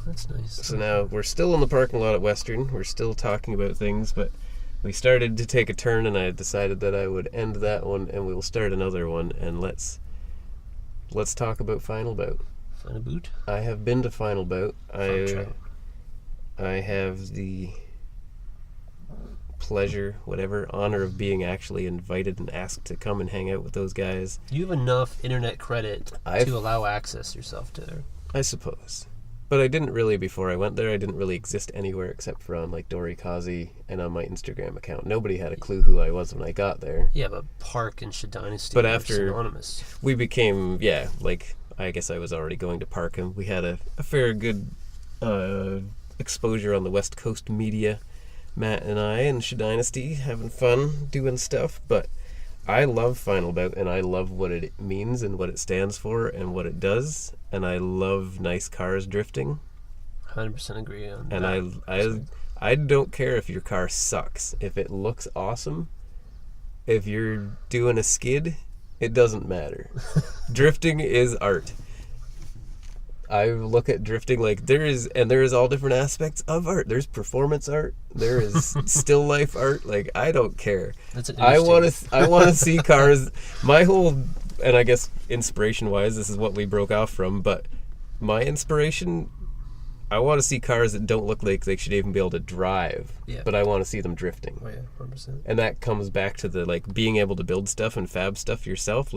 That's nice. So now we're still in the parking lot at Western. We're still talking about things, but we started to take a turn, and I decided that I would end that one, and we will start another one, and let's talk about Final Bout. Final Bout? I have been to Final Bout. I have the pleasure, honor of being actually invited and asked to come and hang out with those guys. You have enough internet credit to allow access yourself to there. I suppose. But I didn't really, before I went there, I didn't really exist anywhere except for on like Dorikazi and on my Instagram account. Nobody had a clue who I was when I got there. Yeah, but Park and Shad Dynasty but were after synonymous. We became, I guess I was already going to Park, and we had a fair good exposure on the West Coast media. Matt and I and Shad Dynasty having fun doing stuff, but I love Final Bout, and I love what it means and what it stands for and what it does, and I love nice cars drifting. 100% agree on and that. And I don't care if your car sucks. If it looks awesome, if you're doing a skid, it doesn't matter. Drifting is art. I look at drifting like there is all different aspects of art. There's performance art. There is still life art. Like, I don't care. I want to see cars. My whole, and I guess inspiration wise, this is what we broke off from. But my inspiration, I want to see cars that don't look like they should even be able to drive. Yeah. But I want to see them drifting. Oh yeah, 100%. And that comes back to the being able to build stuff and fab stuff yourself.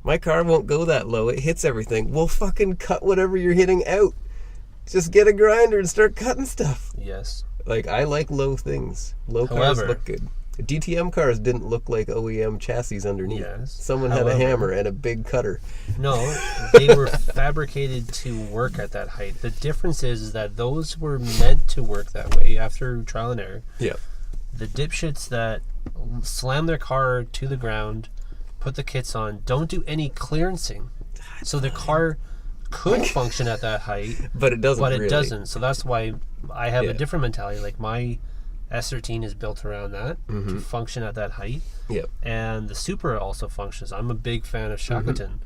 My car won't go that low. It hits everything. Well, fucking cut whatever you're hitting out. Just get a grinder and start cutting stuff. Yes. I like low things. Low cars look good. DTM cars didn't look like OEM chassis underneath. Yes. Someone had a hammer and a big cutter. No, they were fabricated to work at that height. The difference is that those were meant to work that way after trial and error. Yeah. The dipshits that slam their car to the ground, put the kits on, don't do any clearancing. So the car could function at that height, but it doesn't. But it doesn't. So that's why I have a different mentality. Like, my S13 is built around that to function at that height. Yep. And the Supra also functions. I'm a big fan of Shackleton,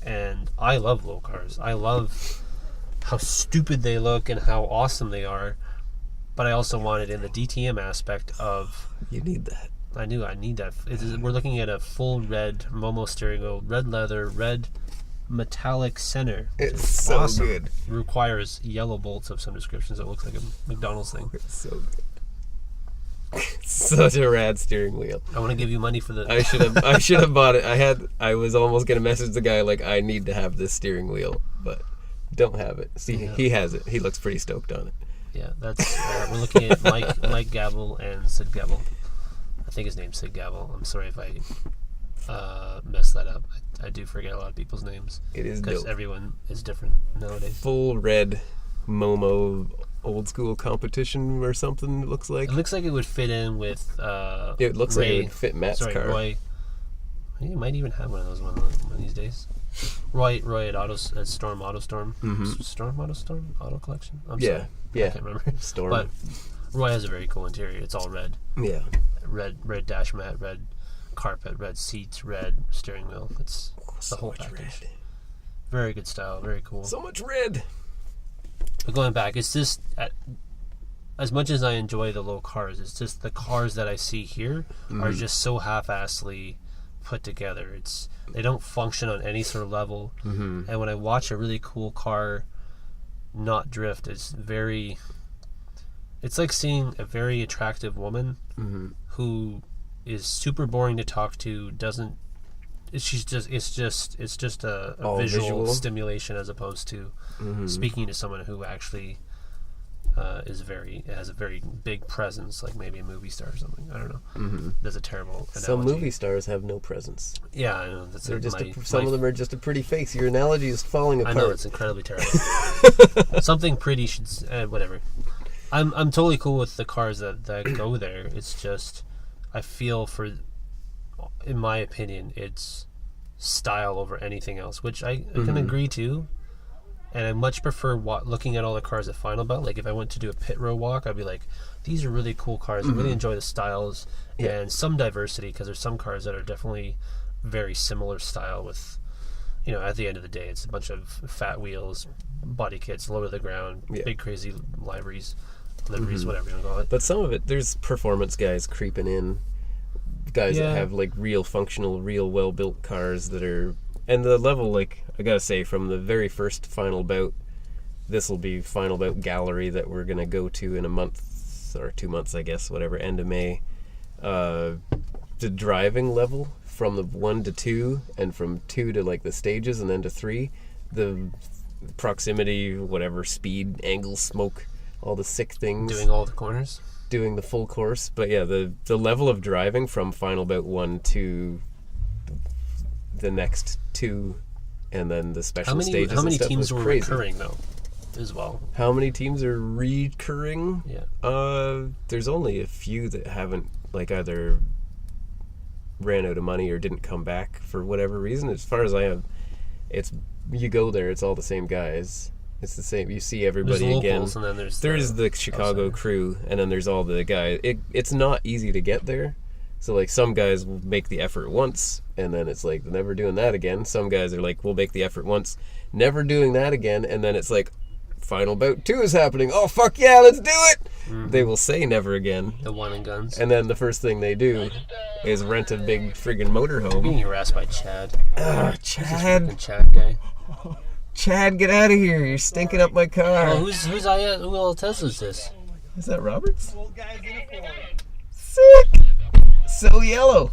and I love low cars. I love how stupid they look and how awesome they are. But I also want it in the DTM aspect of. You need that. I need that. We're looking at a full red Momo steering wheel, red leather, red metallic center. It's so awesome. Good. It requires yellow bolts of some description, so it looks like a McDonald's thing. It's so good. Such a rad steering wheel. I want to give you money for the. I should have bought it. I was almost gonna message the guy I need to have this steering wheel, but don't have it. See, he has it. He looks pretty stoked on it. Yeah, that's. We're looking at Mike Gabel and Sid Gabel. I think his name's Sid Gabel. I'm sorry if I messed that up. I do forget a lot of people's names. It is because everyone is different nowadays. Full red Momo old school competition or something. It looks like. It looks like it would fit in with. It looks Ray, like it would fit Matt's car. Roy. He might even have one of those one of these days. Roy at Storm AutoStorm. Storm AutoStorm Auto Collection. I'm sorry. Yeah. I can't remember. Storm. But Roy has a very cool interior. It's all red. Yeah. Red dash mat, red carpet, red seats, red steering wheel. It's the whole package. Red. Very good style, very cool. So much red. But going back, it's just as much as I enjoy the low cars, it's just the cars that I see here are just so half-assedly put together. They don't function on any sort of level. And when I watch a really cool car not drift, it's like seeing a very attractive woman who is super boring to talk to. It's just a visual stimulation as opposed to speaking to someone who actually has a very big presence, like maybe a movie star or something. I don't know. That's a terrible analogy. Some movie stars have no presence. Yeah, I know. Some of them are just a pretty face. Your analogy is falling apart. I know, it's incredibly terrible. Something pretty should whatever. I'm totally cool with the cars that go there. It's just I feel in my opinion, it's style over anything else, which I can agree to. And I much prefer looking at all the cars at Final Bout. Like, if I went to do a pit row walk, I'd be like, these are really cool cars. I really enjoy the styles and some diversity, because there's some cars that are definitely very similar style with, at the end of the day, it's a bunch of fat wheels, body kits, low to the ground, big crazy liveries, whatever you want to call it. But some of it, there's performance guys creeping in, guys that have like real functional, real well-built cars that are, and the level, like I gotta say, from the very first final bout, this will be final bout gallery that we're gonna go to in a month or 2 months, I guess, whatever, end of May. The driving level from the 1 to 2 and from 2 to like the stages and then to 3, the proximity, whatever, speed, angle, smoke, all the sick things. Doing all the corners? Doing the full course. But yeah, the level of driving from final bout 1 to the next 2 and then the special stages how many and stuff teams was were crazy. recurring though as well? How many teams are recurring? Yeah. There's only a few that haven't like either ran out of money or didn't come back for whatever reason. As far as I have, it's you go there, it's all the same guys. It's the same. You see everybody there's again. Locals, and then there's the Chicago crew, and then there's all the guys. It's not easy to get there. So like some guys will make the effort once, and then it's like never doing that again. Some guys are like, we'll make the effort once, never doing that again, and then it's like, final bout 2 is happening. Oh fuck yeah, let's do it! They will say never again. The one and guns. And then the first thing they do is rent a big friggin' motorhome. Being harassed by Chad. Chad. Chad guy. Chad, get out of here! You're stinking up my car. Oh, who all Tesla's this? Is that Roberts? Sick! So yellow.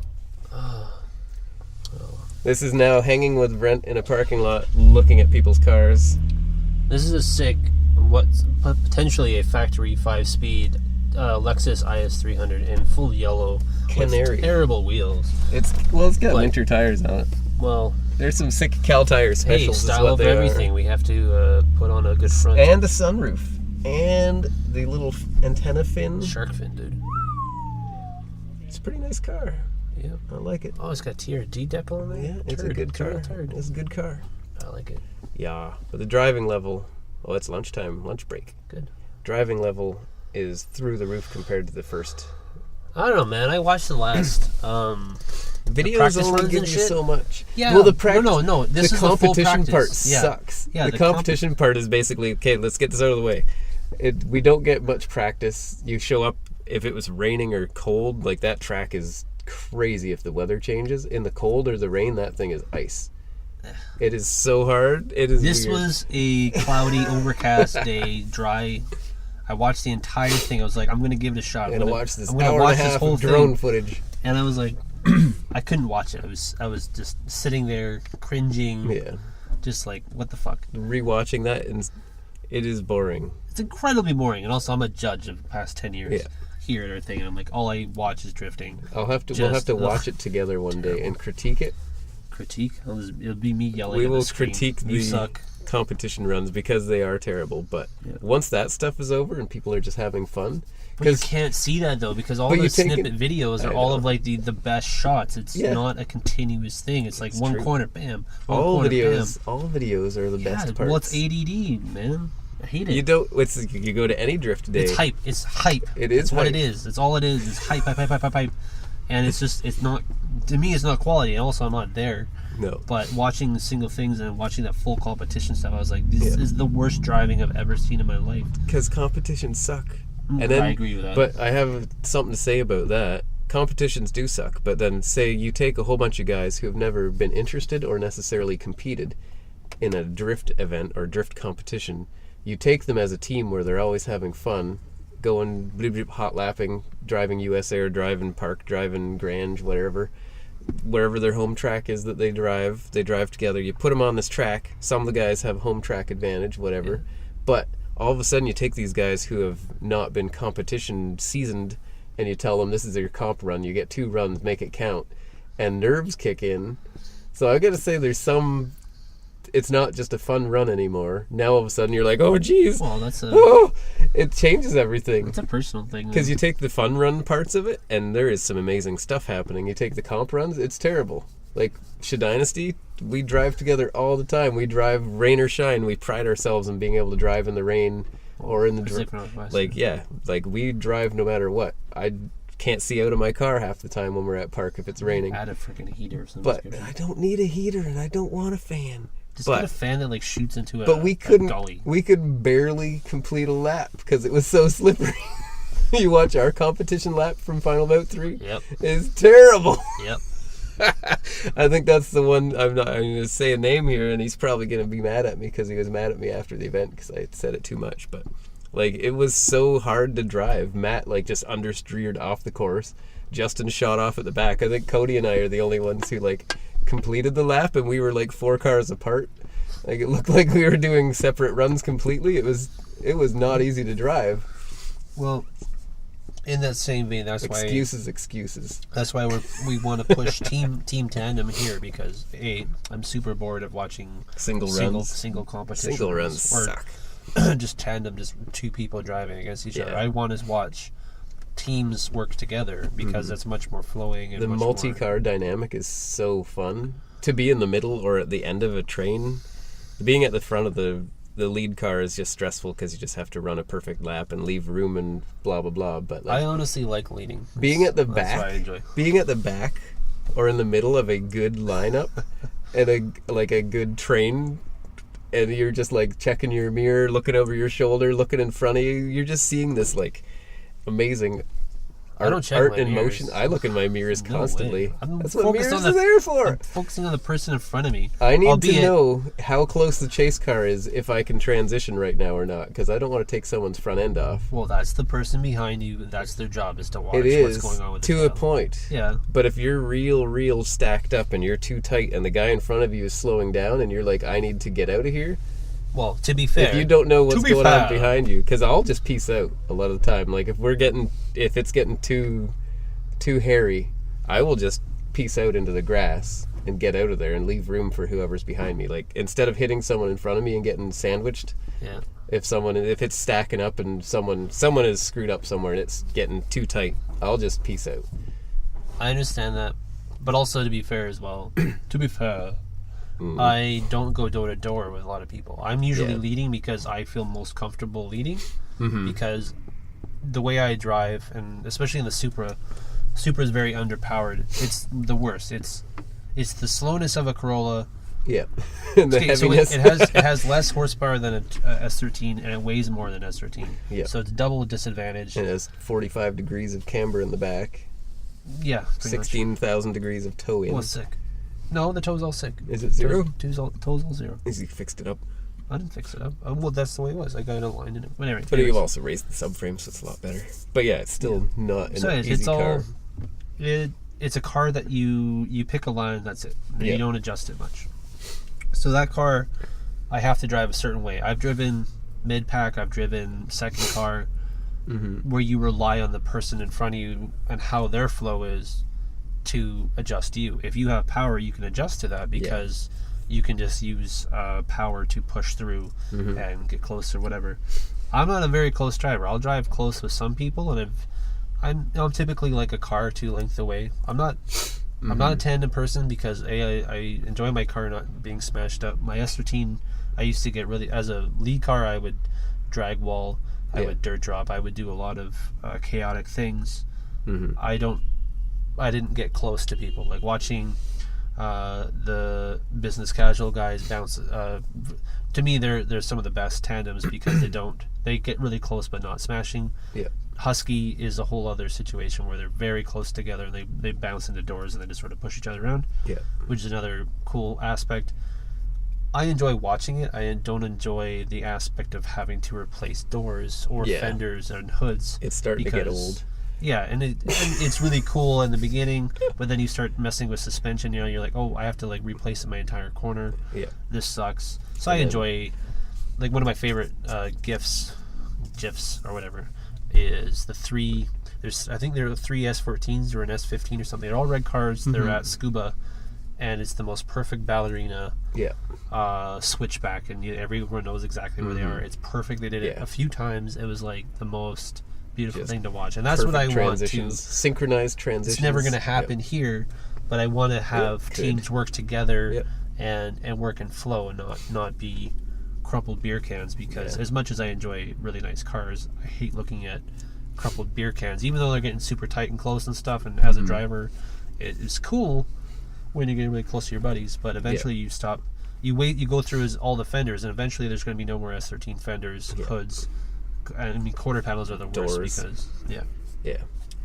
This is now hanging with Vrand in a parking lot, looking at people's cars. This is a sick, what's potentially a factory 5-speed Lexus IS300 in full yellow. Canary. With terrible wheels. It's got winter tires on it. Well, there's some sick Cal Tire specials. Hey, style of everything. We have to put on a good front. And the sunroof. And the little antenna fin. Shark fin, dude. It's a pretty nice car. Yeah. I like it. Oh, it's got TRD decal on there? Yeah, it's a good car. It's a good car. I like it. Yeah. But the driving level, it's lunchtime, lunch break. Good. Driving level is through the roof compared to the first. I don't know, man. I watched the last videos only give you so much. Yeah. Well, the no. This the is competition the full part practice. sucks. Yeah. The competition part is basically, okay, let's get this out of the way. We don't get much practice. You show up if it was raining or cold, like that track is crazy if the weather changes. In the cold or the rain, that thing is ice. It is so hard. It is. This weird. was a cloudy, overcast day, dry. I watched the entire thing. I was like, I'm gonna give it a shot. I'm gonna watch this I'm gonna hour watch and a this half whole of drone thing. footage. And I was like, I couldn't watch it. I was just sitting there cringing. Yeah. Just like, what the fuck? Rewatching that, and it is boring. It's incredibly boring. And also, I'm a judge of the past 10 years here at everything. And I'm like, all I watch is drifting. We'll have to watch it together one day and critique it. Critique? It'll be me yelling. We at will the screen. critique You the suck. competition runs because they are terrible. But once that stuff is over and people are just having fun, but you can't see that though because all the snippet videos are all of like the best shots. It's not a continuous thing. It's like one corner, bam. All videos are the best parts. Well, it's ADD, man. I hate it. You go to any drift day. It's hype. It's hype. It is That's hype. what it is. It's all it is. It's hype. And it's not, to me, it's not quality. And also, I'm not there. No. But watching the single things and watching that full competition stuff, I was like, this is the worst driving I've ever seen in my life. Because competitions suck. And then, I agree with that. But I have something to say about that. Competitions do suck. But then say you take a whole bunch of guys who have never been interested or necessarily competed in a drift event or drift competition. You take them as a team where they're always having fun, going bleep, bleep, hot lapping, driving USA or driving Park, driving Grange, wherever their home track is that they drive together. You put them on this track. Some of the guys have home track advantage, whatever. But all of a sudden you take these guys who have not been competition seasoned and you tell them this is your comp run. You get 2 runs, make it count. And nerves kick in. So I gotta say it's not just a fun run anymore. Now all of a sudden you're like, oh geez. Well, it changes everything. It's a personal thing. Because you take the fun run parts of it, and there is some amazing stuff happening. You take the comp runs, it's terrible. Like Dynasty, we drive together all the time. We drive rain or shine. We pride ourselves in being able to drive in the rain or in the Pacific Northwest. like we drive no matter what. can't see out of my car half the time when we're at park if it's raining. Add a freaking heater or something. But I don't need a heater and I don't want a fan. Just get a fan that like shoots into we a gully. We could barely complete a lap because it was so slippery. You watch our competition lap from Final Bout 3. Yep. It's terrible. Yep. I think that's the one. I'm going to say a name here, and he's probably going to be mad at me because he was mad at me after the event because I had said it too much. But like, it was so hard to drive. Matt like just understeered off the course. Justin shot off at the back. I think Cody and I are the only ones who like completed the lap, and we were like 4 cars apart. Like, it looked like we were doing separate runs completely. It was not easy to drive. Well, in that same vein, that's excuses. That's why we want to push team tandem here, because I'm super bored of watching single competitions. Single runs suck. Just tandem, just 2 people driving against each other. Yeah. I want to watch teams work together because that's much more flowing. And the multi-car dynamic is so fun. To be in the middle or at the end of a train, being at the front of the lead car is just stressful because you just have to run a perfect lap and leave room and blah blah blah. But like, I honestly like leading. Being at the back, that's what I enjoy. Being at the back or in the middle of a good lineup and a good train, and you're just like checking your mirror, looking over your shoulder, looking in front of you. You're just seeing this like amazing art in motion. I look in my mirrors constantly. That's what mirrors are there for. I'm focusing on the person in front of me. I need to know how close the chase car is, if I can transition right now or not, because I don't want to take someone's front end off. Well, that's the person behind you. That's their job, is to watch what's going on with to a point. Yeah. But if you're real stacked up and you're too tight and the guy in front of you is slowing down and you're like, I need to get out of here. Well, to be fair, if you don't know what's going on behind you, because I'll just peace out a lot of the time. Like if it's getting too hairy, I will just peace out into the grass and get out of there and leave room for whoever's behind me. Like instead of hitting someone in front of me and getting sandwiched, if it's stacking up and someone is screwed up somewhere and it's getting too tight, I'll just peace out. I understand that, but also to be fair as well. I don't go door to door with a lot of people. I'm usually leading because I feel most comfortable leading, because the way I drive, and especially in the Supra is very underpowered. It's the worst. It's the slowness of a Corolla. Yeah, and the heaviness. So it has less horsepower than a S13, and it weighs more than S13. Yeah. So it's double disadvantage. And it has 45 degrees of camber in the back. Yeah. 16,000 degrees of toe in. Well, sick. No, the toe's all sick. Is it 0? Toe's all 0. Has he fixed it up? I didn't fix it up. Well, that's the way it was. I got it aligned in it. But anyway. But you've also raised the subframe, so it's a lot better. But yeah, it's still not an easy car. It's a car that you pick a line and that's it. And you don't adjust it much. So that car, I have to drive a certain way. I've driven mid-pack, I've driven second car, where you rely on the person in front of you and how their flow is to adjust you. If you have power, you can adjust to that because you can just use power to push through and get close or whatever. I'm not a very close driver. I'll drive close with some people, and I'm typically like a car 2 lengths away. I'm not a tandem person because I enjoy my car not being smashed up. My S13, I used to get really, as a lead car, I would drag wall, I would dirt drop, I would do a lot of chaotic things. I didn't get close to people. Like watching the business casual guys bounce. To me, they're some of the best tandems because they get really close but not smashing. Yeah. Husky is a whole other situation where they're very close together and they bounce into doors and they just sort of push each other around. Yeah. Which is another cool aspect. I enjoy watching it. I don't enjoy the aspect of having to replace doors or fenders and hoods. It's starting to get old. Yeah, and it's really cool in the beginning, but then you start messing with suspension. You're like, oh, I have to like replace my entire corner. Yeah, this sucks. So I enjoy, like, one of my favorite gifs or whatever is the 3. I think there are 3 S14s or an S15 or something. They're all red cars. They're at Scuba, and it's the most perfect ballerina. Switchback, and everyone knows exactly where they are. It's perfect. They did it a few times. It was like the most beautiful thing to watch, and that's what I want to. Synchronized transitions. It's never going to happen here, but I want to have teams work together and work in flow and not be crumpled beer cans, because as much as I enjoy really nice cars, I hate looking at crumpled beer cans, even though they're getting super tight and close and stuff. And as a driver, it's cool when you're getting really close to your buddies, but eventually you stop. You wait. You go through all the fenders, and eventually there's going to be no more S13 fenders, hoods. I mean, quarter panels are the worst because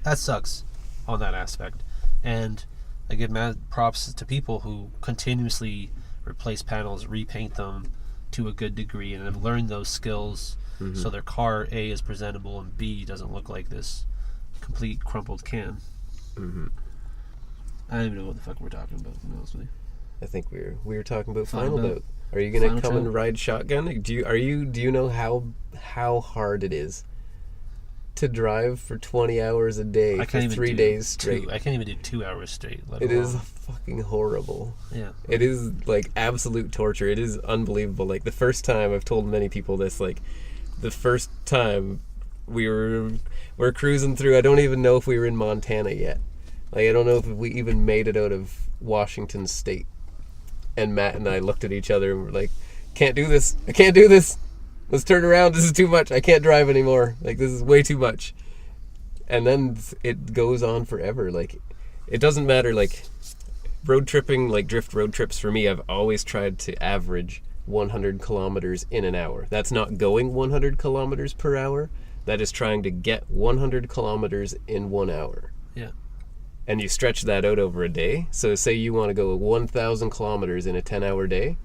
that sucks on that aspect. And I give mad props to people who continuously replace panels, repaint them to a good degree, and have learned those skills so their car, A, is presentable, and B, doesn't look like this complete crumpled can. I don't even know what the fuck we're talking about, to be honest with you. I think we were talking about Final Bout. Are you gonna come and ride shotgun? Do you know how hard it is to drive for 20 hours a day for 3 days straight? I can't even do 2 hours straight. It is fucking horrible. Yeah. It is like absolute torture. It is unbelievable. Like the first time, I've told many people this, like the first time we're cruising through, I don't even know if we were in Montana yet. Like I don't know if we even made it out of Washington State. And Matt and I looked at each other and were like, can't do this. I can't do this. Let's turn around. This is too much. I can't drive anymore. Like, this is way too much. And then it goes on forever. Like, it doesn't matter. Like, road tripping, like drift road trips for me, I've always tried to average 100 kilometers in an hour. That's not going 100 kilometers per hour. That is trying to get 100 kilometers in 1 hour. Yeah. And you stretch that out over a day. So say you want to go 1,000 kilometers in a 10-hour day.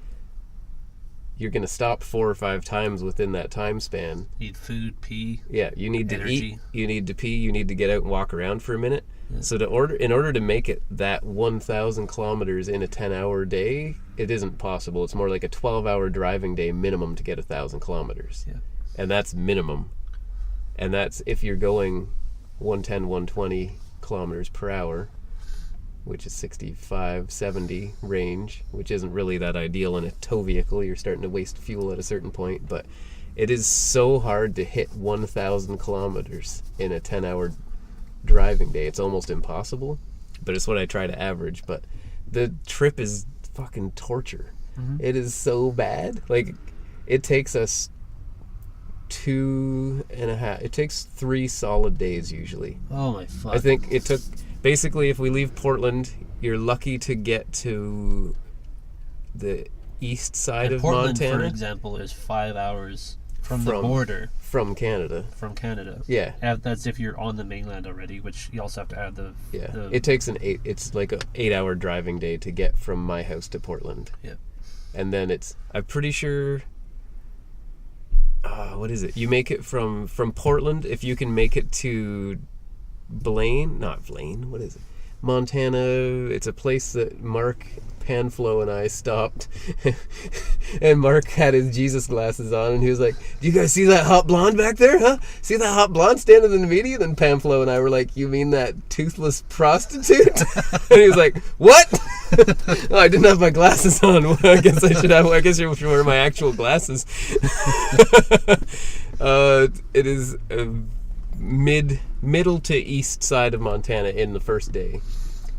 You're going to stop 4 or 5 times within that time span. Need food, pee. Yeah, you need energy. To eat. You need to pee. You need to get out and walk around for a minute. Yeah. So in order to make it that 1,000 kilometers in a 10-hour day, it isn't possible. It's more like a 12-hour driving day minimum to get 1,000 kilometers. Yeah. And that's minimum. And that's if you're going 110, 120 kilometers per hour, which is 65, 70 range, which isn't really that ideal in a tow vehicle. You're starting to waste fuel at a certain point, but it is so hard to hit 1,000 kilometers in a 10-hour driving day. It's almost impossible, but it's what I try to average. But the trip is fucking torture. It is so bad. Like, it takes us 2.5. It takes 3 solid days usually. Oh my fuck. I think it took, basically, if we leave Portland, you're lucky to get to the east side of Portland, Montana. for example, is 5 hours from the border. From Canada. From Canada. Yeah. That's if you're on the mainland already, which you also have to add the... Yeah. It takes it's like an 8-hour driving day to get from my house to Portland. Yeah. And then I'm pretty sure... what is it? You make it from Portland, if you can make it to what is it? Montana. It's a place that Mark Panflow and I stopped. And Mark had his Jesus glasses on, and he was like, "Do you guys see that hot blonde back there, huh? See that hot blonde standing in the median?" And Panflow and I were like, "You mean that toothless prostitute?" And he was like, "What?" Oh, I didn't have my glasses on. I guess you should wear my actual glasses. It is middle to east side of Montana in the first day.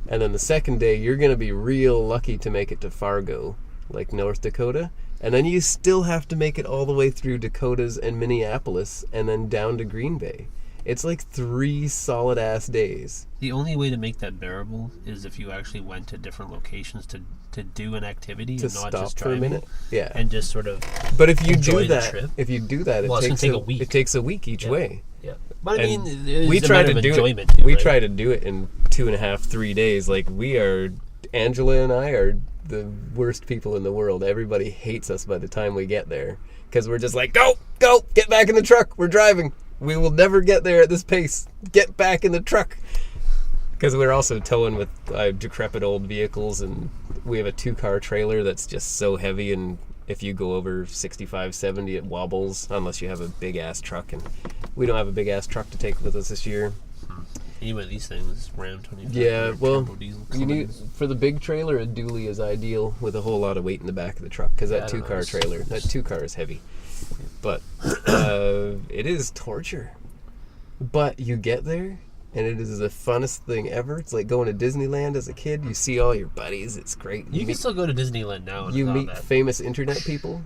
And then the second day, you're going to be real lucky to make it to Fargo, like North Dakota. And then you still have to make it all the way through Dakotas and Minneapolis and then down to Green Bay. It's like 3 solid-ass days. The only way to make that bearable is if you actually went to different locations to do an activity and not just driving. For a minute. Yeah. And just sort of But if you enjoy do that, the trip. It takes a week. It takes a week each way. Yeah. But I And mean, we try to do it. Too, we right? try to do it in 2.5, 3 days. Like Angela and I are the worst people in the world. Everybody hates us by the time we get there because we're just like, go, get back in the truck. We're driving. We will never get there at this pace. Get back in the truck. Because we're also towing with decrepit old vehicles, and we have a 2-car trailer that's just so heavy, and if you go over 65, 70, it wobbles unless you have a big-ass truck, and we don't have a big-ass truck to take with us this year. Any one of these things, Ram 25. Yeah, well, diesel, you need, for the big trailer, a dually is ideal with a whole lot of weight in the back of the truck, because that 2-car trailer, that 2-car is heavy. But it is torture. But you get there, and it is the funnest thing ever. It's like going to Disneyland as a kid. You see all your buddies. It's great. You can still go to Disneyland now. You meet famous internet people.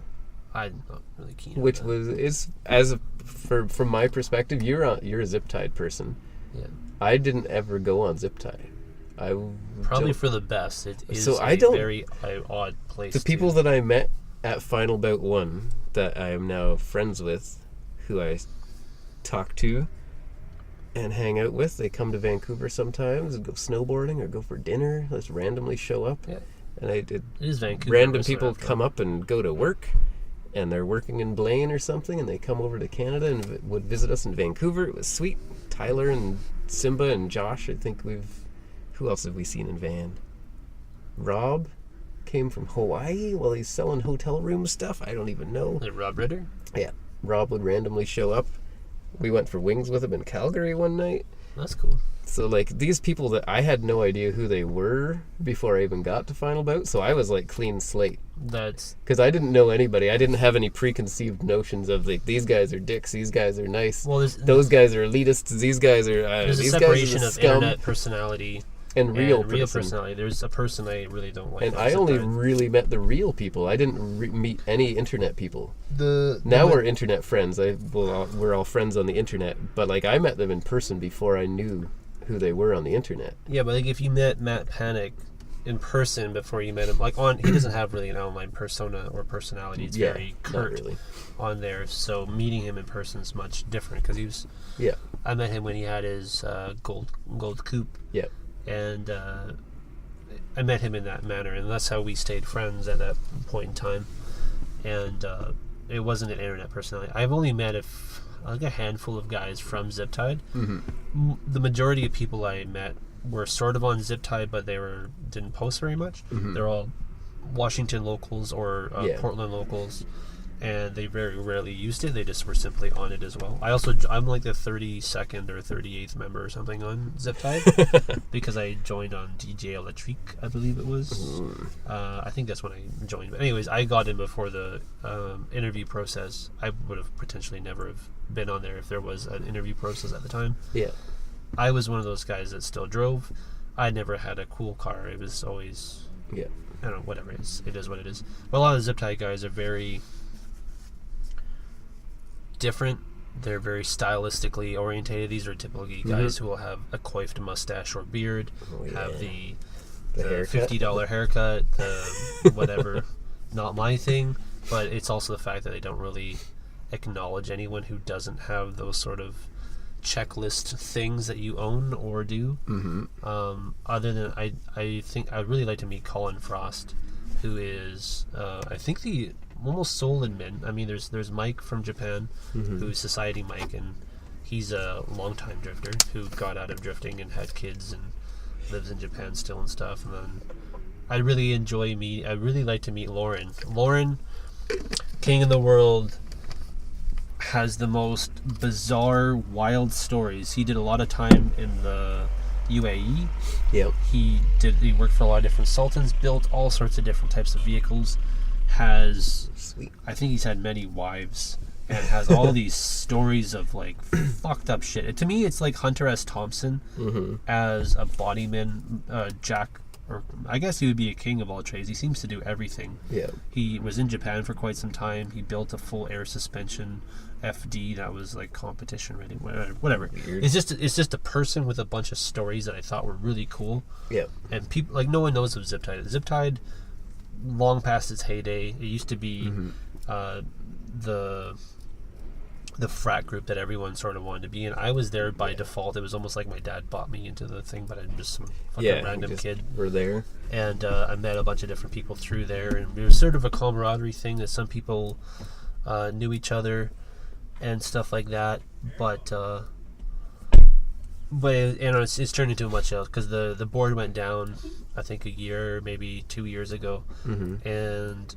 I'm not really keen. Which was, it's as from my perspective, you're a zip tied person. Yeah. I didn't ever go on zip tie. Probably for the best. It is very odd place. The people that I met at Final Bout 1 that I am now friends with, who I talk to and hang out with, they come to Vancouver sometimes and go snowboarding or go for dinner. Let's randomly show up. Yeah. And it is Vancouver. Random people come up and go to work, and they're working in Blaine or something, and they come over to Canada and would visit us in Vancouver. It was sweet. Tyler and Simba and Josh, I think who else have we seen in van? Rob came from Hawaii while he's selling hotel room stuff. I don't even know. Rob Ritter? Yeah. Rob would randomly show up. We went for wings with him in Calgary one night. That's cool. So, like, these people that I had no idea who they were before I even got to Final Bout, so I was, like, clean slate. Because I didn't know anybody. I didn't have any preconceived notions of, like, these guys are dicks, these guys are nice, those guys are elitists, these guys are there's these a separation guys are of scum. internet personality and real personality. There's a person I really don't like. And I only really met the real people. I didn't meet any internet people. Now we're internet friends. We're all friends on the internet. But like I met them in person before I knew who they were on the internet. Yeah, but like if you met Matt Panic in person before you met him, like he doesn't have really an online persona or personality. It's very curt on there. So meeting him in person is much different because he was. Yeah. I met him when he had his gold coupe. Yeah. And I met him in that manner, and that's how we stayed friends at that point in time. And it wasn't an internet personality. I've only met a handful of guys from Ziptide. Mm-hmm. The majority of people I met were sort of on Ziptide, but they didn't post very much. Mm-hmm. They're all Washington locals or Portland locals. And they very rarely used it. They just were simply on it as well. I'm like the 32nd or 38th member or something on Ziptide because I joined on DJ Electrique, I believe it was. I think that's when I joined. But anyways, I got in before the interview process. I would have potentially never have been on there if there was an interview process at the time. Yeah. I was one of those guys that still drove. I never had a cool car. It was always, I don't know, whatever it is. It is what it is. But a lot of the Ziptide guys are very different. They're very stylistically orientated. These are typically guys who will have a coiffed mustache or beard, have the $50 haircut, the whatever. Not my thing, but it's also the fact that they don't really acknowledge anyone who doesn't have those sort of checklist things that you own or do. Other than I think I'd really like to meet Colin Frost, who is I think the almost sole admin. I mean, there's Mike from Japan, who's Society Mike, and he's a longtime drifter who got out of drifting and had kids and lives in Japan still and stuff. And then I really like to meet Lauren. Lauren, King of the World, has the most bizarre, wild stories. He did a lot of time in the UAE. Yep. He worked for a lot of different sultans, built all sorts of different types of vehicles. I think he's had many wives and has all these stories of like fucked up shit. To me, it's like Hunter S. Thompson as a bodyman, Jack, or I guess he would be a king of all trades. He seems to do everything. Yeah. He was in Japan for quite some time. He built a full air suspension FD that was like competition ready, whatever. Weird. It's just a person with a bunch of stories that I thought were really cool. Yeah. And people, like, no one knows of Ziptide. Ziptide, long past its heyday. It used to be the frat group that everyone sort of wanted to be in. I was there by default. It was almost like my dad bought me into the thing, but I'm just some fucking random kid. We're there. And I met a bunch of different people through there, and it was sort of a camaraderie thing that some people knew each other and stuff like that. But it's turned into much else because the board went down, I think a year, maybe 2 years ago, and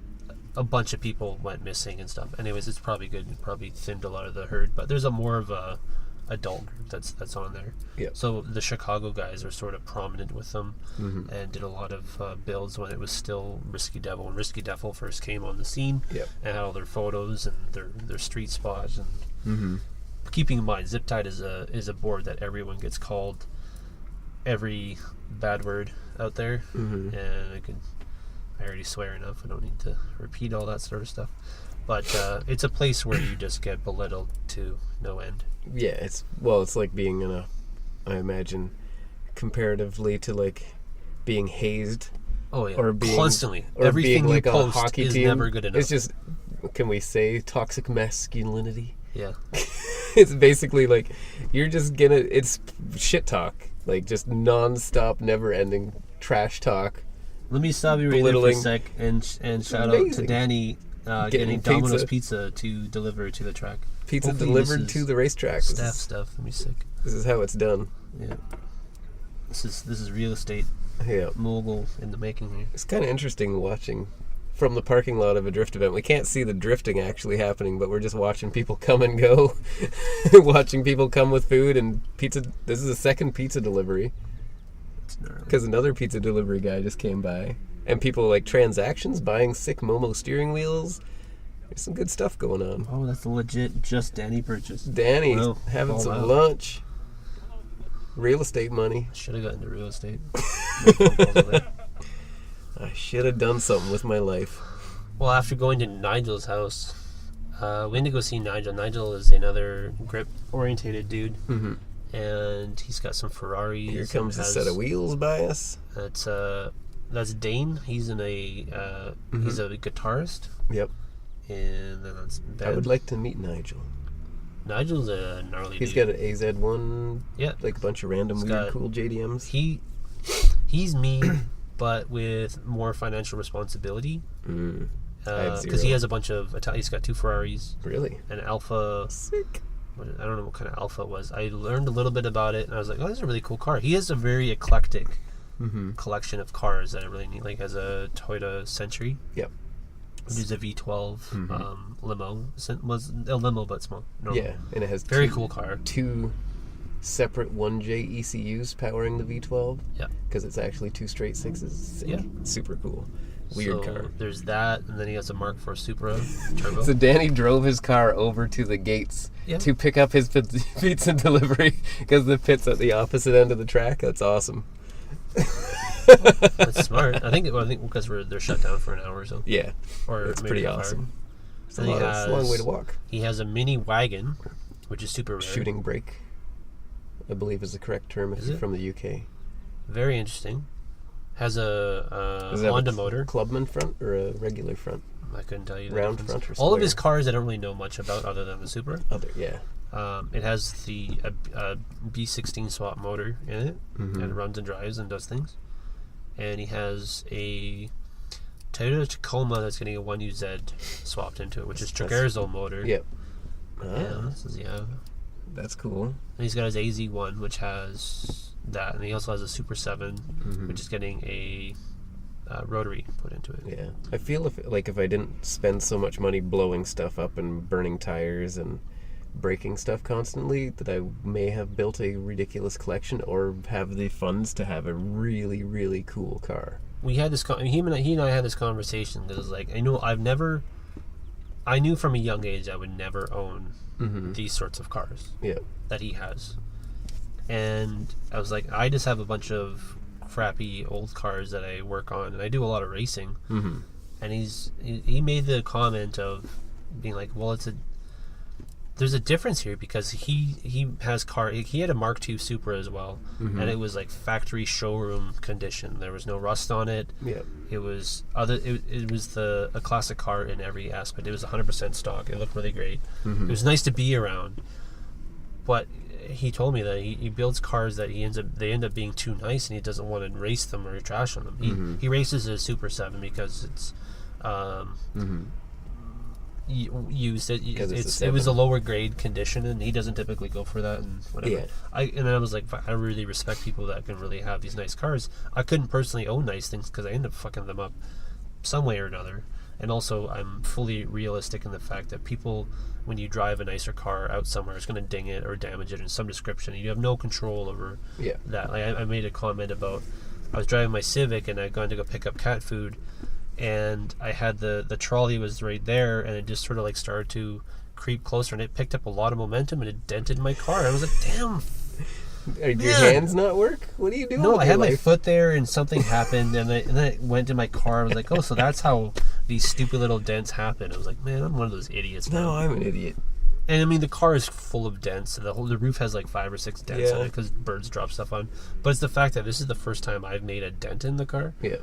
a bunch of people went missing and stuff. Anyways, it's probably good. It probably thinned a lot of the herd, but there's a more of a adult group that's on there. Yeah. So the Chicago guys are sort of prominent with them, and did a lot of builds when it was still Risky Devil. When Risky Devil first came on the scene, and had all their photos and their street spots. And keeping in mind, Ziptide is a board that everyone gets called every bad word out there, and I already swear enough. I don't need to repeat all that sort of stuff. But it's a place where you just get belittled to no end. Yeah, it's like being in I imagine, comparatively to like being hazed. Oh yeah, or being, constantly. Or Everything being like you on a post hockey is team. never good enough. It's just, can we say toxic masculinity? Yeah. It's basically like you're just gonna. It's shit talk, like just non-stop, never-ending trash talk. Let me stop you right there for a sec and shout out to Danny getting Domino's pizza to deliver to the track. Pizza delivered to the racetrack. Staff stuff. Let me sick. This is how it's done. Yeah. This is real estate. Yeah. Mogul in the making here. It's kind of interesting watching from the parking lot of a drift event. We can't see the drifting actually happening, but we're just watching people come and go, watching people come with food and pizza. This is the second pizza delivery because another pizza delivery guy just came by, and people like transactions buying sick Momo steering wheels. There's some good stuff going on. Oh, that's a legit just Danny purchase. Danny having some lunch. Real estate money. Should have gotten into real estate. I should have done something with my life. Well, after going to Nigel's house, we went to go see Nigel. Nigel is another grip-orientated dude, and he's got some Ferraris. Here comes a set of wheels by us. That's Dane. He's he's a guitarist. Yep. And then that's Ben. I would like to meet Nigel. Nigel's a gnarly dude. He's got an AZ1. Yeah. Like a bunch of random weird cool JDMs. He's me, but with more financial responsibility. Because he has a bunch of he's got 2 Ferraris. Really? An Alpha. Sick. I don't know what kind of Alpha it was. I learned a little bit about it, and I was like, oh, this is a really cool car. He has a very eclectic collection of cars that I really need. Like, has a Toyota Century. Yep. Which is a V12 limo. Was a limo, but small. Normal. Yeah, and it has very cool car. 2 separate 1J ECUs powering the V12. Yeah. Because it's actually 2 straight 6s. Sick. Yeah. Super cool. Weird car. There's that, and then he has a Mark IV Supra turbo. So Danny drove his car over to the gates to pick up his pizza delivery because the pit's at the opposite end of the track. That's awesome. That's smart. I think because they're shut down for an hour or so. Yeah, or it's pretty awesome. It's a long way to walk. He has a mini wagon, which is super rare. Shooting brake, I believe, is the correct term if you're from the UK. Very interesting. Has a Honda motor. Clubman front or a regular front? I couldn't tell you. Round front or square? All of his cars I don't really know much about other than the Supra. It has the B16 swap motor in it, and it runs and drives and does things. And he has a Toyota Tacoma that's getting a 1UZ swapped into it, which is Traverso motor. Yep. That's cool. And he's got his AZ1, which has that, and he also has a Super 7, which is getting a rotary put into it. Yeah, I feel if I didn't spend so much money blowing stuff up and burning tires and breaking stuff constantly, that I may have built a ridiculous collection or have the funds to have a really, really cool car. We had this. He and I had this conversation because it's like I knew from a young age I would never own these sorts of cars. Yeah. That he has, and I was like, I just have a bunch of crappy old cars that I work on, and I do a lot of racing. And he made the comment of being like, well, there's a difference here because he has he had a Mark II Supra as well, and it was like factory showroom condition. There was no rust on it. Yeah. It was it was a classic car in every aspect. It was 100% stock. It looked really great. It was nice to be around. But he told me that he builds cars that they end up being too nice, and he doesn't want to race them or trash on them. He races a Super 7 because it's used it was a lower grade condition, and he doesn't typically go for that and whatever. And then I was like, I really respect people that can really have these nice cars. I couldn't personally own nice things because I end up fucking them up some way or another. And also, I'm fully realistic in the fact that people, when you drive a nicer car out somewhere, is going to ding it or damage it in some description. You have no control over that. Like I made a comment about, I was driving my Civic and I'd gone to go pick up cat food, and I had the trolley was right there, and it just sort of like started to creep closer, and it picked up a lot of momentum, and it dented my car. I was like, damn. Did your hands not work? What are you doing? No, I had my foot there, and something happened, and then it went to my car. I was like, oh, so that's how these stupid little dents happen. I was like, man, I'm one of those idiots. No, man. I'm an idiot. And I mean, the car is full of dents. The roof has like 5 or 6 dents on it because birds drop stuff on. But it's the fact that this is the first time I've made a dent in the car. Yeah.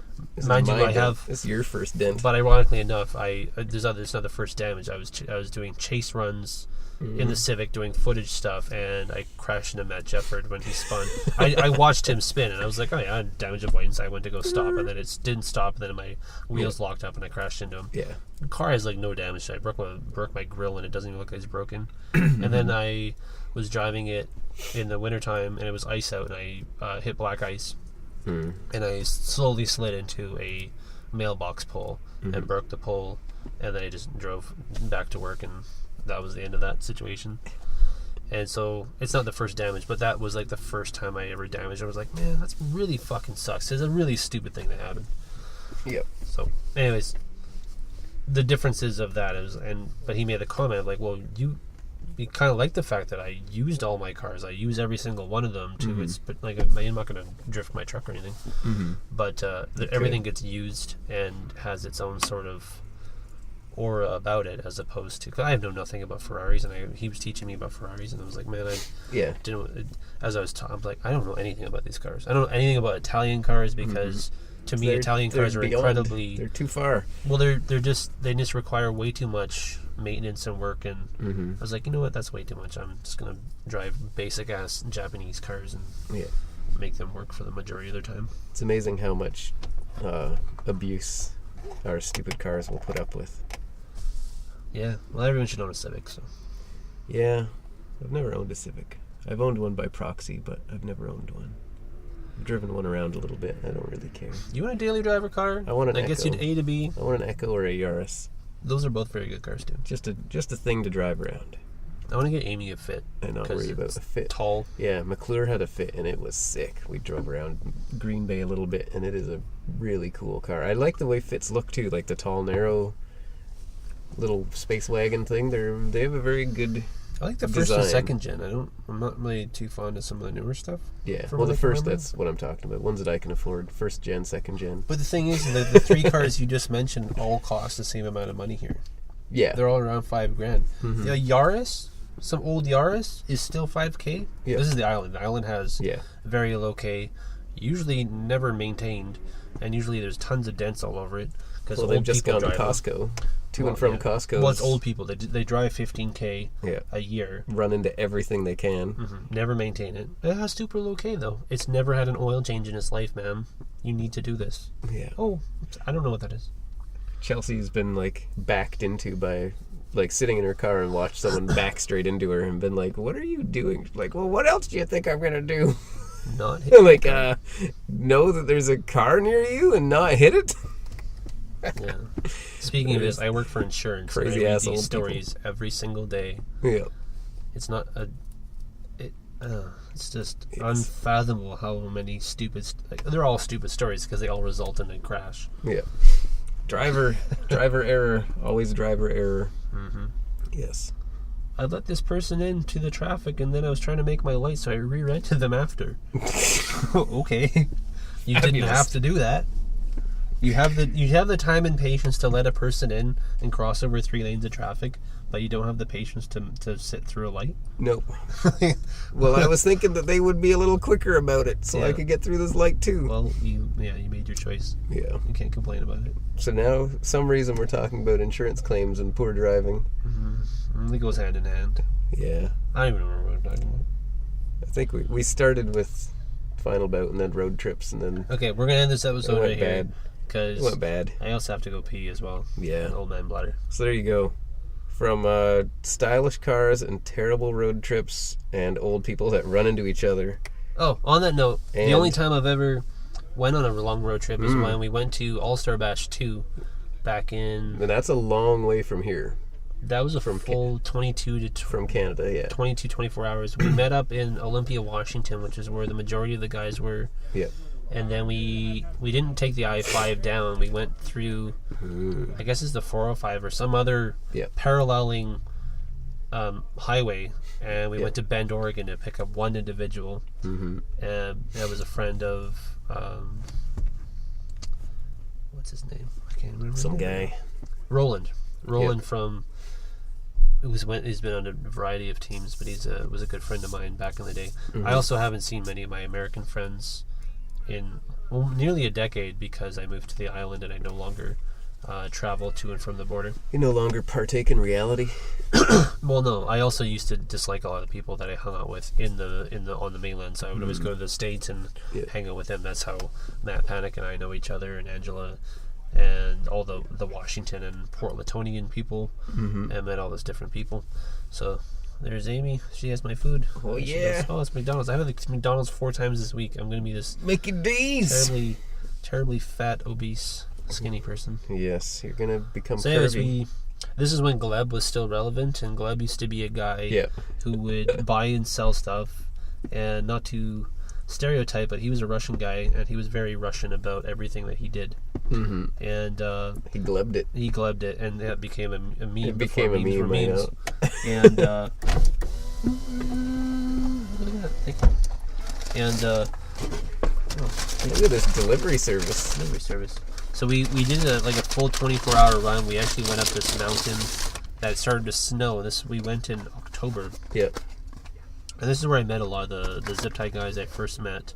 Mind you, I have. This is your first dent. But ironically enough, it's not the first damage. I was doing chase runs in the Civic, doing footage stuff, and I crashed into Matt Jefford when he spun. I watched him spin, and I was like, oh yeah, I had damage of white inside. I went to go stop, and then it didn't stop, and then my wheels locked up, and I crashed into him. Yeah. The car has like no damage. I broke my grill, and it doesn't even look like it's broken. And then I was driving it in the wintertime, and it was ice out, and I hit black ice, and I slowly slid into a mailbox pole and broke the pole, and then I just drove back to work, and that was the end of that situation. And so it's not the first damage, but that was like the first time I ever damaged. I was like, man, that's really fucking sucks. It's a really stupid thing that happened. Yep. So anyways, the differences of that is, but he made a comment like, well, you kind of like the fact that I used all my cars. I use every single one of them to it's but like I'm not going to drift my truck or anything. But everything gets used and has its own sort of aura about it, as opposed to, cause I know nothing about Ferraris, and he was teaching me about Ferraris, and I was like, man, I didn't. As I was I'm like, I don't know anything about these cars. I don't know anything about Italian cars because to me, Italian cars are incredibly. They're too far. Well, they just require way too much maintenance and work, and I was like, you know what, that's way too much. I'm just gonna drive basic ass Japanese cars and make them work for the majority of their time. It's amazing how much abuse our stupid cars will put up with. Yeah, well, everyone should own a Civic, so. Yeah, I've never owned a Civic. I've owned one by proxy, but I've never owned one. I've driven one around a little bit. I don't really care. You want a daily driver car? I want an Echo. That gets you to A to B. I want an Echo or a Yaris. Those are both very good cars, too. Just a thing to drive around. I want to get Amy a Fit. I'm not worried about the Fit. Tall. Yeah, McClure had a Fit, and it was sick. We drove around Green Bay a little bit, and it is a really cool car. I like the way Fits look, too, like the tall, narrow little space wagon thing. They have a very good I like the design. first and second gen. I'm not really too fond of some of the newer stuff. Yeah, well, the first, that's what I'm talking about. Ones that I can afford. First gen, second gen. But the thing is, the 3 cars you just mentioned all cost the same amount of money here. Yeah. They're all around $5,000. The Yaris, some old Yaris, is still $5,000. Yeah. This is the Island. The Island has very low K, usually never maintained, and usually there's tons of dents all over it. Because they've just gone to Costco. And from Costco. Well, it's old people. They drive 15K a year. Run into everything they can. Never maintain it. It has super low K, though. It's never had an oil change in its life, ma'am. You need to do this. Yeah. Oh, I don't know what that is. Chelsea's been, like, backed into by, like, sitting in her car and watched someone back straight into her and been like, what are you doing? Like, well, what else do you think I'm going to do? Not hit like, know that there's a car near you and not hit it? Yeah. Speaking of this, I work for insurance. Crazy and I read ass these old stories every single day. Yeah. It's not it's just unfathomable how many stupid. They're all stupid stories because they all result in a crash. Yeah. Driver error. Always driver error. Yes. I let this person into the traffic, and then I was trying to make my light, so I re-rented them after. Okay. You didn't have to do that. You have the time and patience to let a person in and cross over 3 lanes of traffic, but you don't have the patience to sit through a light? Nope. Well, I was thinking that they would be a little quicker about it, so I could get through this light too. Well, you made your choice. Yeah. You can't complain about it. So now, some reason we're talking about insurance claims and poor driving. It goes hand in hand. Yeah. I don't even remember what I'm talking about. I think we started with Final Bout and then road trips and then... Okay, we're going to end this episode right here. Bad. Because it went bad. I also have to go pee as well. Yeah. An old man bladder. So there you go. From stylish cars and terrible road trips and old people that run into each other. Oh, on that note, the only time I've ever went on a long road trip is when we went to All-Star Bash 2 back in... And that's a long way from here. That was full 22 to... From Canada, yeah. 22, 24 hours. We met up in Olympia, Washington, which is where the majority of the guys were. Yeah. And then we didn't take the I-5 down. We went through, I guess it's the 405 or some other paralleling highway. And we went to Bend, Oregon to pick up one individual. And that was a friend of, what's his name? I can't remember. Some guy. Roland from. He's been on a variety of teams, but was a good friend of mine back in the day. I also haven't seen many of my American friends in nearly a decade because I moved to the island and I no longer travel to and from the border. You no longer partake in reality? Well, no. I also used to dislike a lot of the people that I hung out with on the mainland. So I would always go to the States and hang out with them. That's how Matt Panic and I know each other, and Angela, and all the Washington and Port Latonian people, and met all those different people. So there's Amy. She has my food. Oh, and yeah. She goes, it's McDonald's. I had McDonald's 4 times this week. I'm going to be this Mickey D's. terribly fat, obese, skinny person. Yes, you're going to become so curvy. Anyways, this is when Gleb was still relevant, and Gleb used to be a guy who would buy and sell stuff, and not to stereotype, but he was a Russian guy, and he was very Russian about everything that he did. And he glebbed it. He glebbed it, and that became a meme. It became a meme, memes. And look at that. Thank you. And look at this delivery service. So we did a full 24-hour run. We actually went up this mountain that started to snow. We went in October. Yep. Yeah. And this is where I met a lot of the zip tie guys I first met.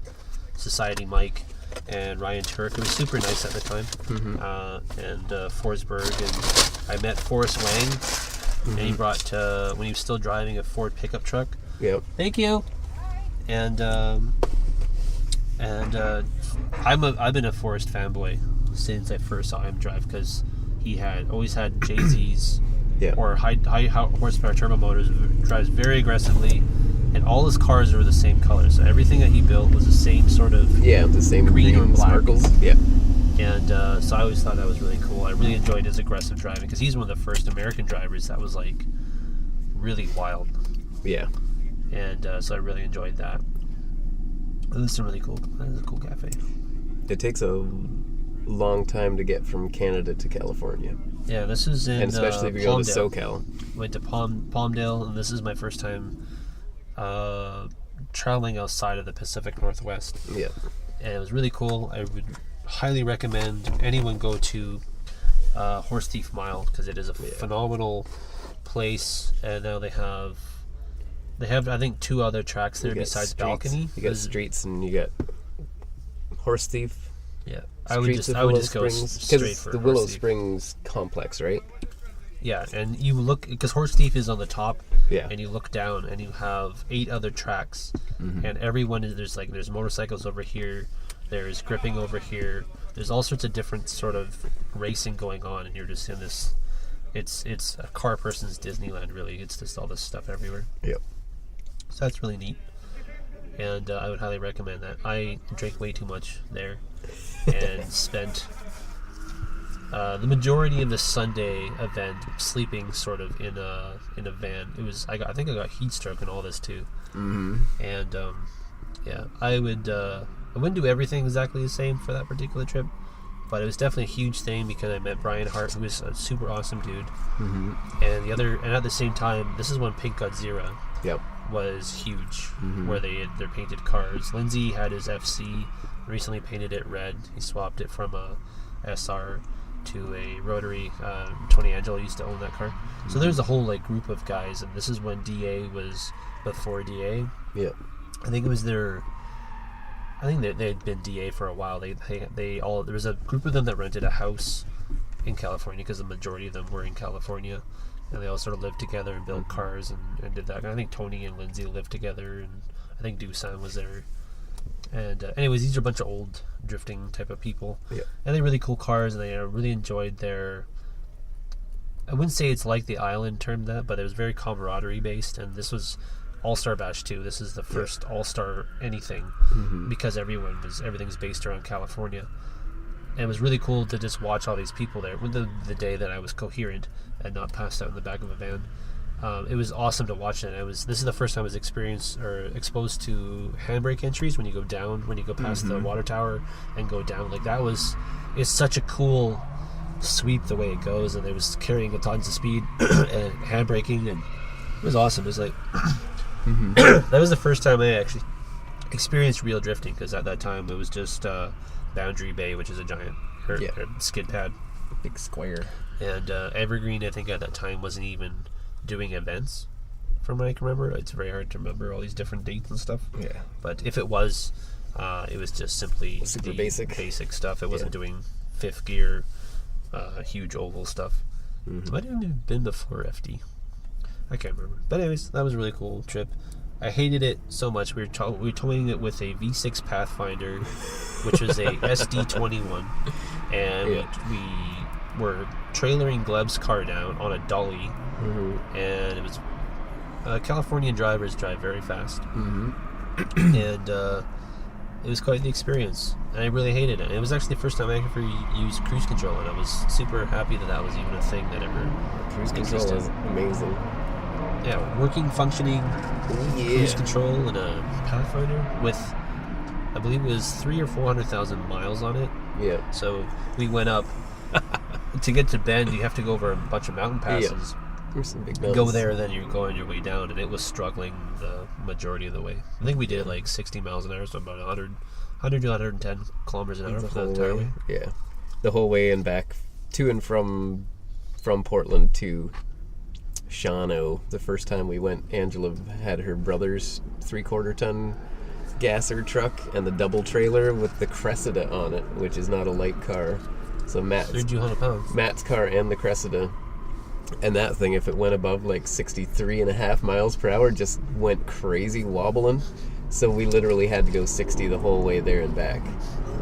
Society Mike and Ryan Turk. It was super nice at the time. And Forsberg. And I met Forrest Wang. And he brought, when he was still driving a Ford pickup truck. Yep. Thank you. And I've been a Forrest fanboy since I first saw him drive, because he always had JZ's or high horsepower turbo motors, drives very aggressively, and all his cars were the same color. So everything that he built was the same sort of the same green or black. Sparkles. Yeah. And so I always thought that was really cool. I really enjoyed his aggressive driving, because he's one of the first American drivers that was really wild. Yeah. And so I really enjoyed that. That is a cool cafe. It takes a long time to get from Canada to California. Yeah, this is in and especially if you go to Palmdale. SoCal. Went to Palmdale, and this is my first time traveling outside of the Pacific Northwest. Yeah. And it was really cool. I would highly recommend anyone go to Horse Thief Mile, because it is a phenomenal place. And now they have I think 2 other tracks there besides streets. Balcony. You got streets and you got Horse Thief. Yeah, I would just go straight for the Willow Horse Thief. Springs complex, right? Yeah, and you look, because Horse Thief is on the top. Yeah. And you look down and you have 8 other tracks, and everyone there's motorcycles over here, there's gripping over here, there's all sorts of different sort of racing going on, and you're just in this. It's a car person's Disneyland, really. It's just all this stuff everywhere. Yep. So that's really neat, and I would highly recommend that. I drank way too much there, and spent the majority of the Sunday event sleeping sort of in a van. It was I think I got heat stroke and all this too. And I wouldn't do everything exactly the same for that particular trip, but it was definitely a huge thing because I met Brian Hart, who was a super awesome dude. And at the same time, this is when Pink Godzilla was huge, where they're painted cars. Lindsay had his FC, recently painted it red. He swapped it from a SR to a rotary. Tony Angelo used to own that car. So there's a whole group of guys, and this is when DA was before DA. Yeah. I think they had been DA for a while. They all, there was a group of them that rented a house in California, because the majority of them were in California, and they all sort of lived together and built cars and did that. And I think Tony and Lindsay lived together, and I think Dusan was there. And anyways, these are a bunch of old drifting type of people, and they're really cool cars, and they really enjoyed their. I wouldn't say it's like the island term that, but it was very camaraderie based, and this was All-Star Bash 2. This is the first All-Star anything, because everything's based around California. And it was really cool to just watch all these people there. The day that I was coherent and not passed out in the back of a van, it was awesome to watch it. This is the first time I was exposed to handbrake entries when you go down, when you go past the water tower and go down. It's such a cool sweep the way it goes, and it was carrying at tons of speed and handbraking, and it was awesome. It was that was the first time I actually experienced real drifting, because at that time it was just Boundary Bay, which is a giant skid pad. Big square. And Evergreen, I think at that time, wasn't even doing events, from what I can remember. It's very hard to remember all these different dates and stuff. Yeah. But if it was just simply Super the basic stuff. It wasn't doing fifth gear, huge oval stuff. Mm-hmm. Might have even been before FD. I can't remember. But anyways, that was a really cool trip. I hated it so much. We were towing it with a V6 Pathfinder, which was a SD21, and we were trailering Gleb's car down on a dolly, and it was Californian drivers drive very fast, and it was quite the experience. And I really hated it. And it was actually the first time I ever used cruise control, and I was super happy that was even a thing that ever Cruise control existed. is amazing. Yeah, working, functioning cruise control in a Pathfinder with, I believe it was 300,000 or 400,000 miles on it. Yeah. So we went up. To get to Bend, you have to go over a bunch of mountain passes. There's some big You go there, then you go on your way down, and it was struggling the majority of the way. I think we did like 60 miles an hour, so about 100 to 110 kilometers an hour for the entire way. Yeah, the whole way and back to and from Portland to Shawano. The first time we went, Angela had her brother's 3/4 ton gasser truck and the double trailer with the Cressida on it, which is not a light car. So 3,200 pounds. Matt's car and the Cressida. And that thing, if it went above like 63.5 miles per hour, just went crazy wobbling. So we literally had to go 60 the whole way there and back.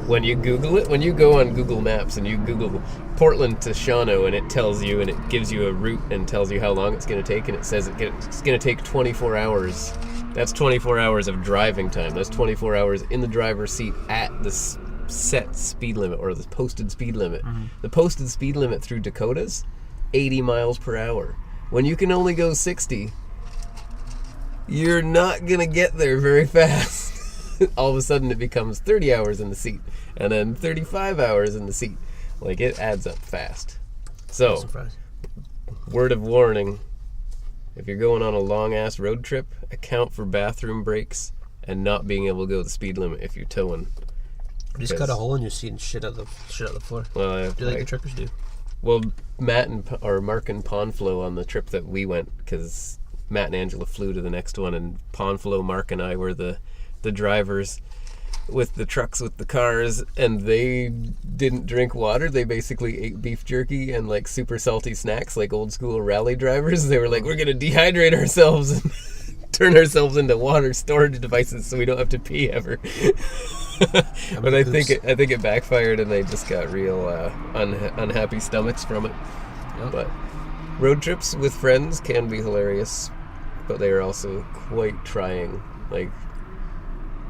When you Google it, when you go on Google Maps and you Google Portland to Shawano, and it tells you, and it gives you a route and tells you how long it's going to take, and it says it's going to take 24 hours. That's 24 hours of driving time. That's 24 hours in the driver's seat at the set speed limit, or the posted speed limit. The posted speed limit through Dakotas, 80 miles per hour. When you can only go 60, you're not going to get there very fast. All of a sudden it becomes 30 hours in the seat, and then 35 hours in the seat. Like, it adds up fast. So, word of warning, if you're going on a long-ass road trip, account for bathroom breaks and not being able to go the speed limit if you're towing. Just cut a hole in your seat and shit out the floor. Well, Do like the truckers do. Well, Mark and Ponflo on the trip that we went, because Matt and Angela flew to the next one, and Ponflo, Mark, and I were the drivers with the trucks with the cars, and they didn't drink water. They basically ate beef jerky and like super salty snacks like old school rally drivers. They were like, we're going to dehydrate ourselves and turn ourselves into water storage devices so we don't have to pee ever. But I think it backfired, and they just got real unhappy stomachs from it. Yep. But road trips with friends can be hilarious, but they are also quite trying. Like,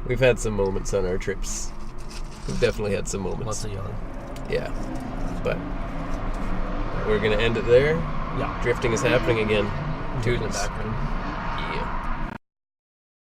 we've had some moments on our trips. We've definitely had some moments. Lots of yelling. Yeah. But we're going to end it there. Yeah. Drifting is happening again. In the background.